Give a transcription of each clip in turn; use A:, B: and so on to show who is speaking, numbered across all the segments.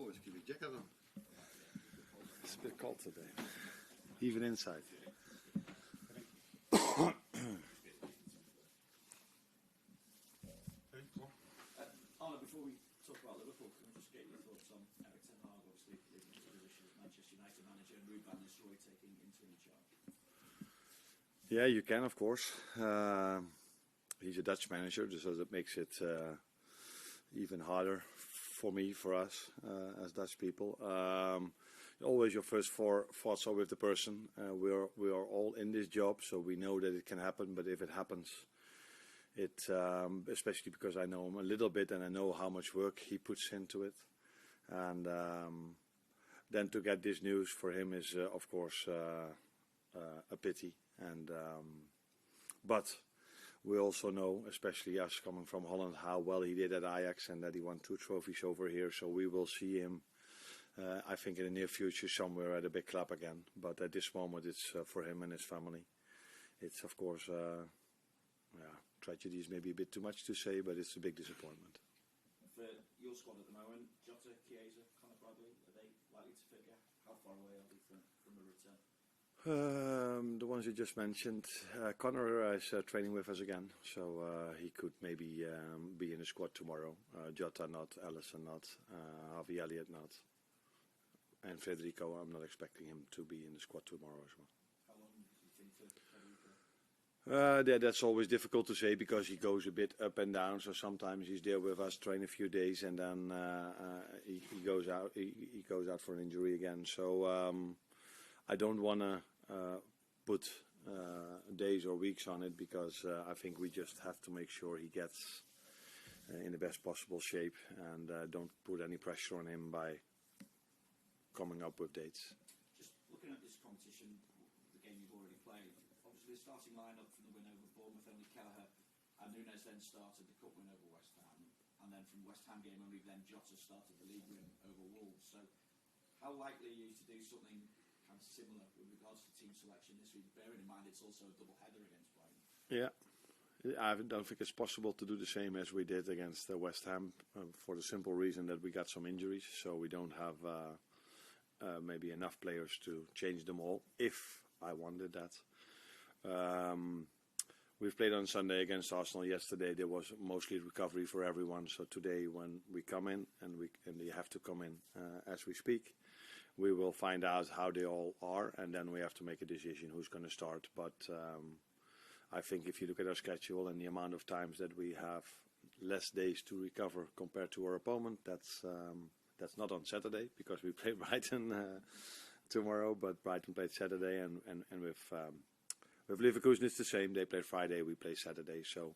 A: Always keep your jacket on.
B: It's a bit cold today, even inside.
C: Arne, before we talk about Liverpool, can we just get your thoughts on Erik ten Hag, obviously leaving his position as Manchester United manager, and Ruud van Nistelrooy taking interim charge?
B: Yeah, you can, of course. He's a Dutch manager, so that makes it even harder for me, for us, as Dutch people. Always your first thoughts are with the person. We are all in this job, so we know that it can happen. But if it happens, especially because I know him a little bit and I know how much work he puts into it, and then to get this news for him is, of course, a pity. But we also know, especially us coming from Holland, how well he did at Ajax and that he won 2 trophies over here. So we will see him, I think, in the near future somewhere at a big club again. But at this moment, it's for him and his family. It's, of course, tragedy is maybe a bit too much to say, but it's a big disappointment.
C: For your squad at the moment, Jota, Chiesa, Conor Bradley, are they likely to figure? How far away are they from a return?
B: The ones you just mentioned, Conor is training with us again, so he could maybe be in the squad tomorrow. Jota not, Alisson not, Harvey Elliott not, and Federico, I'm not expecting him to be in the squad tomorrow as well.
C: How long do you think for Federico?
B: That's always difficult to say because he goes a bit up and down. So sometimes he's there with us, train a few days, and then he goes out. He goes out for an injury again. So I don't want to put days or weeks on it because I think we just have to make sure he gets in the best possible shape and don't put any pressure on him by coming up with dates.
C: Just looking at this competition, the game you've already played, obviously the starting lineup from the win over Bournemouth, only Kelleher and Nunes then started the cup win over West Ham, and then from West Ham game only then Jota started the league win over Wolves. So how likely are you to do something kind of similar with regards to team selection this week, bearing in mind it's also a double header against Brighton?
B: Yeah, I don't think it's possible to do the same as we did against West Ham for the simple reason that we got some injuries, so we don't have maybe enough players to change them all, if I wanted that. We've played on Sunday against Arsenal yesterday. There was mostly recovery for everyone, so today when we come in, and they have to come in as we speak, we will find out how they all are, and then we have to make a decision who's going to start. But I think if you look at our schedule and the amount of times that we have less days to recover compared to our opponent, that's not on Saturday because we play Brighton tomorrow, but Brighton played Saturday, and with Leverkusen it's the same. They play Friday, we play Saturday, so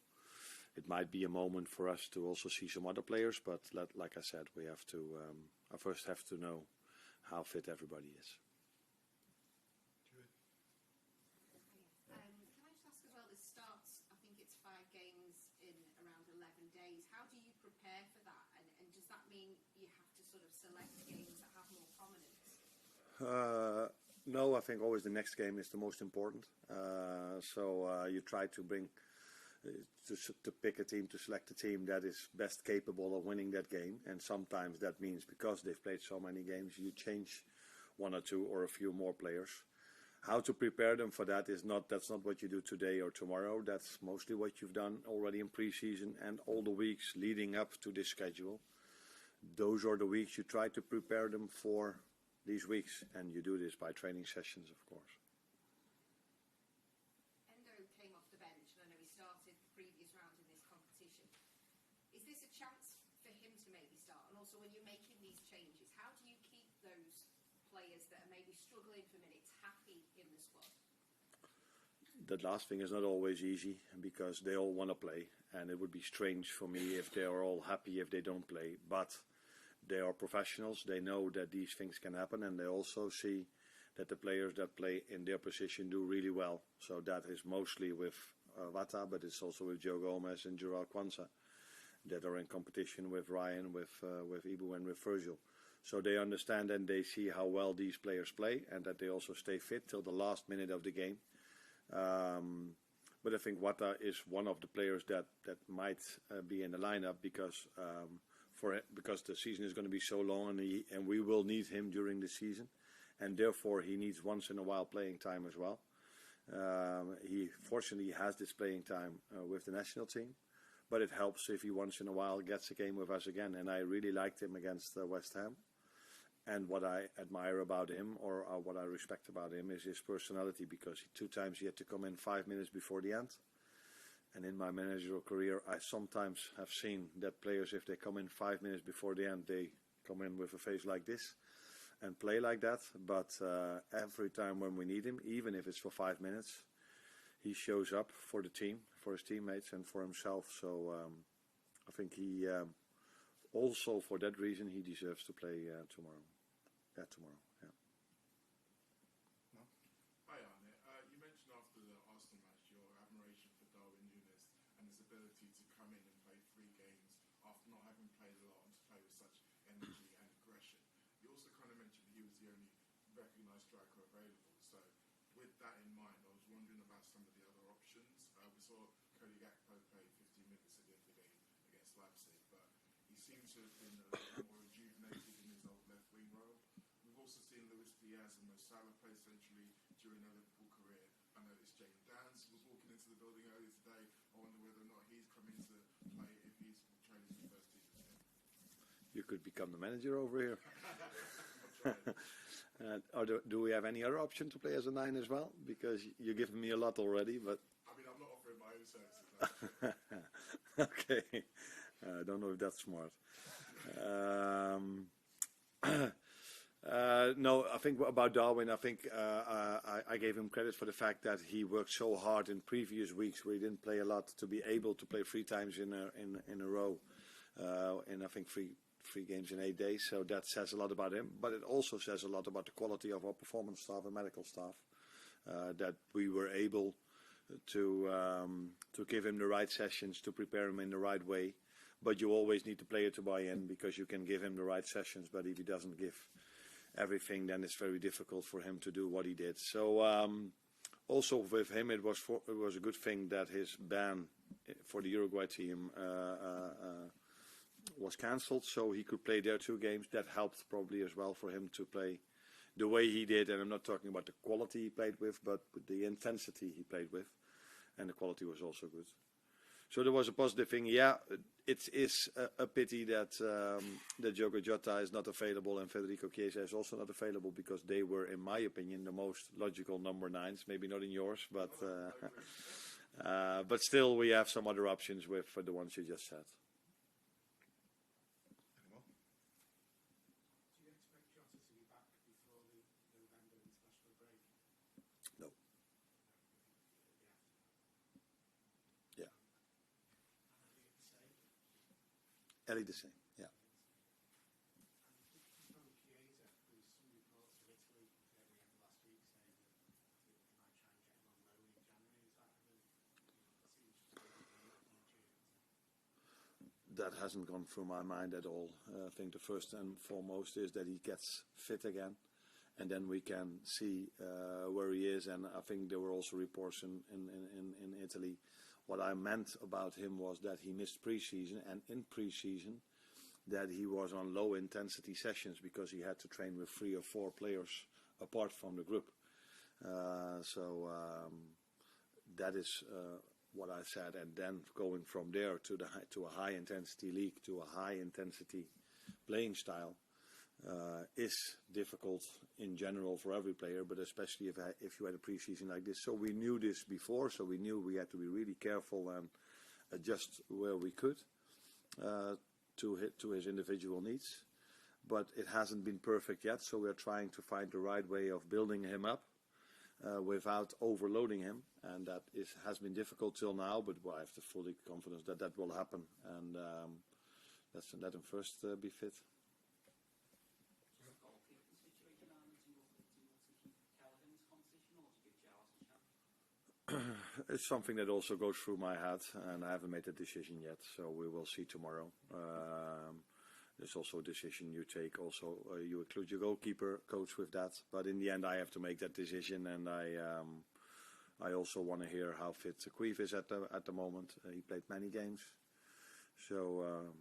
B: it might be a moment for us to also see some other players, but like I said, we have to I first have to know how fit everybody is.
D: Can I just ask as well, this starts, I think it's 5 games in around 11 days. How do you prepare for that? And does that mean you have to sort of select games that have more prominence?
B: No, I think always the next game is the most important. So you try to bring to pick a team, to select a team that is best capable of winning that game, and sometimes that means because they've played so many games, you change 1 or 2 or a few more players. How to prepare them for that's not what you do today or tomorrow. That's mostly what you've done already in pre-season and all the weeks leading up to this schedule. Those are the weeks you try to prepare them for these weeks, and you do this by training sessions, of course.
D: Came off the bench, and I know he started the previous round in this competition. Is this a chance for him to maybe start? And also, when you're making these changes, how do you keep those players that are maybe struggling for minutes happy in the squad?
B: That last thing is not always easy because they all want to play, and it would be strange for me if they are all happy if they don't play. But they are professionals. They know that these things can happen, and they also see that the players that play in their position do really well. So that is mostly with Wata, but it's also with Joe Gomez and Joao Kwanzaa that are in competition with Ryan, with Ibu and with Virgil. So they understand and they see how well these players play and that they also stay fit till the last minute of the game. But I think Wata is one of the players that might be in the lineup because for it, because the season is going to be so long, and we will need him during the season, and therefore he needs once in a while playing time as well. He fortunately has this playing time with the national team, but it helps if he once in a while gets a game with us again. And I really liked him against West Ham. And what I admire about him, or what I respect about him, is his personality, because 2 times he had to come in 5 minutes before the end. And in my managerial career, I sometimes have seen that players, if they come in 5 minutes before the end, they come in with a face like this and play like that. But every time when we need him, even if it's for 5 minutes, he shows up for the team, for his teammates, and for himself. So I think he also, for that reason, he deserves to play tomorrow. Tomorrow. Yeah.
A: No. Hi Arne. You mentioned after the Arsenal match your admiration for Darwin Núñez and his ability to come in and play 3 games after not having played a lot and to play with such energy and aggression. You also kind of mentioned he was the only recognised striker available. So with that in mind, I was wondering about some of the other options. We saw Cody Gakpo play 15 minutes at the end of the game against Leipzig, but he seems to have been a little more rejuvenated in his old left wing role. We've also seen Luis Diaz and Mo Salah play centrally during their Liverpool career. I noticed James Dance was walking into the building earlier today. I wonder whether or not he's coming to play if he's training for the first team this year.
B: You could become the manager over here. Do we have any other option to play as a 9 as well? Because you're giving me a lot already, but...
A: I mean, I'm not offering my own services.
B: Okay. I don't know if that's smart. No, I think about Darwin, I think I gave him credit for the fact that he worked so hard in previous weeks where he didn't play a lot to be able to play 3 times in a row, and I think three games in 8 days. So that says a lot about him, but it also says a lot about the quality of our performance staff and medical staff, that we were able to give him the right sessions, to prepare him in the right way. But you always need the player to buy in, because you can give him the right sessions, but if he doesn't give everything, then it's very difficult for him to do what he did. So also with him, it was a good thing that his ban for the Uruguay team was cancelled, so he could play their 2 games. That helped probably as well for him to play the way he did. And I'm not talking about the quality he played with, but the intensity he played with, and the quality was also good. So there was a positive thing. Yeah, it is a pity that Diogo Jota is not available and Federico Chiesa is also not available, because they were, in my opinion, the most logical number 9s. Maybe not in yours, but still we have some other options with the ones you just said.
A: Anyone?
E: Do you expect Jota to be back before the November international break?
B: No. Yeah. Ellie the same. Yeah.
E: And just on Chiesa, there was some reports from Italy at the end of last week saying that they might try and get him on loan in January. Is that
B: That hasn't gone through my mind at all. I think the first and foremost is that he gets fit again, and then we can see where he is. And I think there were also reports in Italy. What I meant about him was that he missed pre-season, and in pre-season that he was on low intensity sessions because he had to train with 3 or 4 players apart from the group. That is what I said, and then going from there to a high intensity league, to a high intensity playing style, is difficult in general for every player, but especially if you had a pre-season like this. So we knew this before, so we knew we had to be really careful and adjust where we could to his individual needs. But it hasn't been perfect yet, so we're trying to find the right way of building him up without overloading him, and that has been difficult till now, but I have the full confidence that will happen, and let him first be fit. It's something that also goes through my head, and I haven't made a decision yet, so we will see tomorrow. There's also a decision you take. Also, you include your goalkeeper coach with that, but in the end, I have to make that decision, and I also want to hear how fit Queef is at the moment. He played many games, so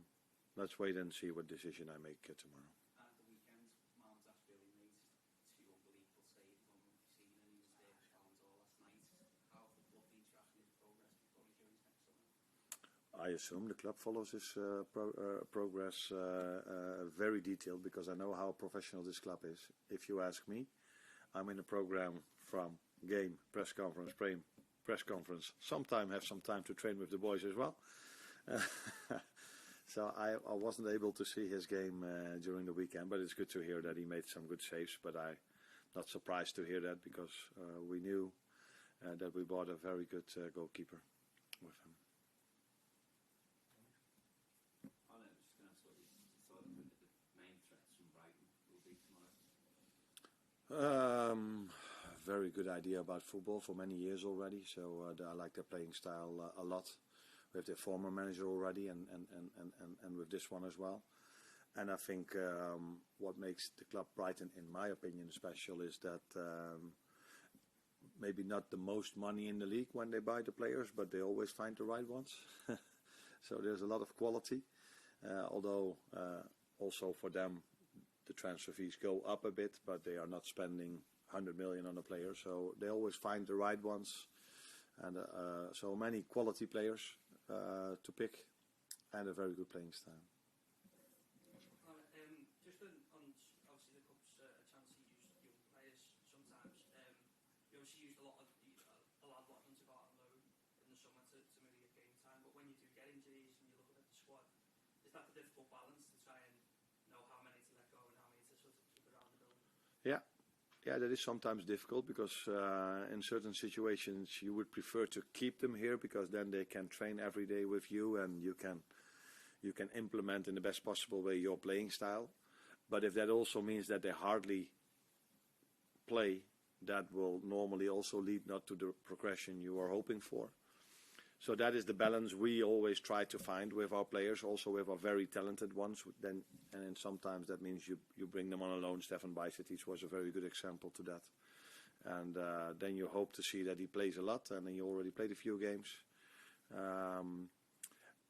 B: let's wait and see what decision I make tomorrow.
C: At the weekend, Marm's Ashbilly made 2 unbelievable saves. I don't know if you've seen any. He was there for Ballandor last night. How have the club been tracking his progress before he joins next summer?
B: I assume the club follows his progress very detailed, because I know how professional this club is. If you ask me, I'm in a program from game, press conference, press conference. Sometimes have some time to train with the boys as well. So I wasn't able to see his game during the weekend, but it's good to hear that he made some good saves. But I'm not surprised to hear that, because we knew that we bought a very good goalkeeper with him.
C: I was just going to ask what you thought of the main threats from Brighton will be tomorrow.
B: Very good idea about football for many years already. So I like their playing style a lot. We have their former manager already, and with this one as well. And I think what makes the club Brighton, in my opinion, special is that maybe not the most money in the league when they buy the players, but they always find the right ones. So there's a lot of quality, although also for them the transfer fees go up a bit, but they are not spending 100 million on a player, so they always find the right ones, and so many quality players to pick, and a very good playing style.
F: Just on obviously the club's a chance to use young players sometimes. You obviously used a lot of them to go out on loan in the summer to maybe get game time, but when you do get injuries and you're looking at the squad, is that the difficult balance to try and know how many to let go and how many to sort of keep around the building?
B: Yeah, that is sometimes difficult, because in certain situations you would prefer to keep them here, because then they can train every day with you, and you can implement in the best possible way your playing style. But if that also means that they hardly play, that will normally also lead not to the progression you are hoping for. So that is the balance we always try to find with our players, also with our very talented ones. Then sometimes that means you bring them on a loan. Stefan Bijsetic was a very good example to that. And then you hope to see that he plays a lot, and then he already played a few games.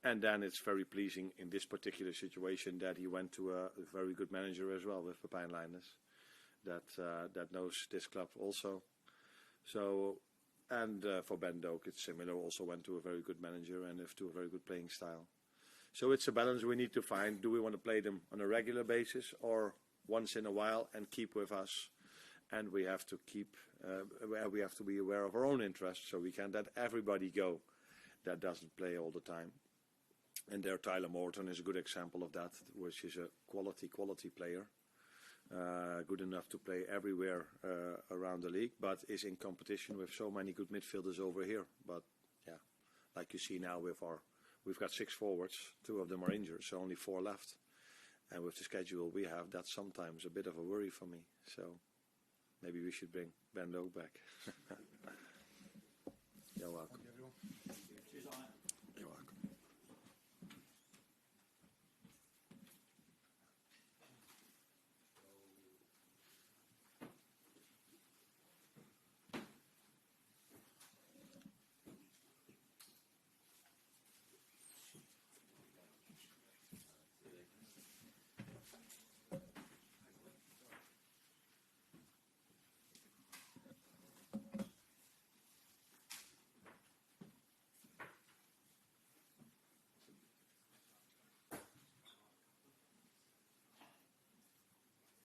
B: And then it's very pleasing in this particular situation that he went to a very good manager as well, with Pepijn Leijners, that knows this club also. So. And for Ben Doak, it's similar. Also went to a very good manager and to a very good playing style. So it's a balance we need to find. Do we want to play them on a regular basis, or once in a while and keep with us? And we have to we have to be aware of our own interests, so we can't let everybody go that doesn't play all the time. And there, Tyler Morton is a good example of that, which is a quality player. Good enough to play everywhere around the league, but is in competition with so many good midfielders over here. But yeah, like you see now we've got 6 forwards, 2 of them are injured, so only 4 left. And with the schedule we have, that's sometimes a bit of a worry for me. So maybe we should bring Ben Doak back. You're welcome.
A: Thank you, everyone.